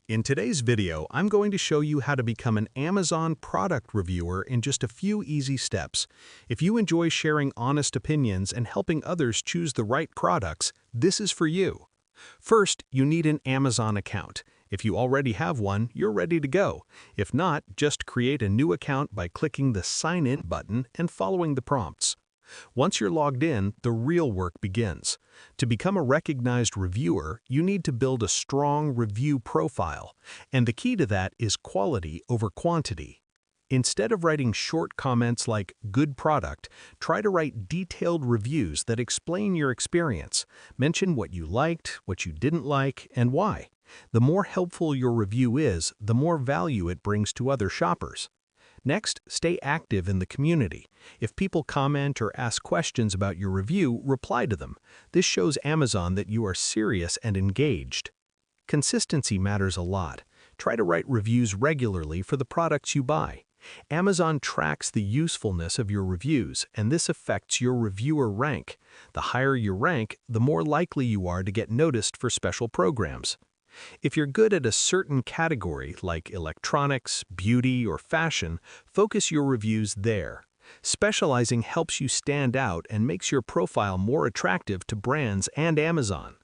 In today's video, I'm going to show you how to become an Amazon product reviewer in just a few easy steps. If you enjoy sharing honest opinions and helping others choose the right products, this is for you. First, you need an Amazon account. If you already have one, you're ready to go. If not, just create a new account by clicking the Sign In button and following the prompts. Once you're logged in, the real work begins. To become a recognized reviewer, you need to build a strong review profile, and the key to that is quality over quantity. Instead of writing short comments like "good product," try to write detailed reviews that explain your experience. Mention what you liked, what you didn't like, and why. The more helpful your review is, the more value it brings to other shoppers. Next, stay active in the community. If people comment or ask questions about your review, reply to them. This shows Amazon that you are serious and engaged. Consistency matters a lot. Try to write reviews regularly for the products you buy. Amazon tracks the usefulness of your reviews, and this affects your reviewer rank. The higher your rank, the more likely you are to get noticed for special programs. If you're good at a certain category, like electronics, beauty, or fashion, focus your reviews there. Specializing helps you stand out and makes your profile more attractive to brands and Amazon.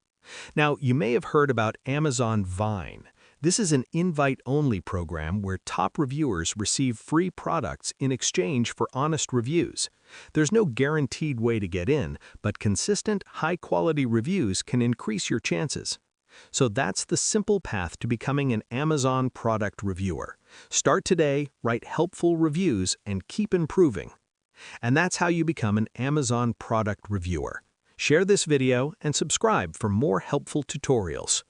Now, you may have heard about Amazon Vine. This is an invite-only program where top reviewers receive free products in exchange for honest reviews. There's no guaranteed way to get in, but consistent, high-quality reviews can increase your chances. So that's the simple path to becoming an Amazon product reviewer. Start today, write helpful reviews, and keep improving. And that's how you become an Amazon product reviewer. Share this video and subscribe for more helpful tutorials.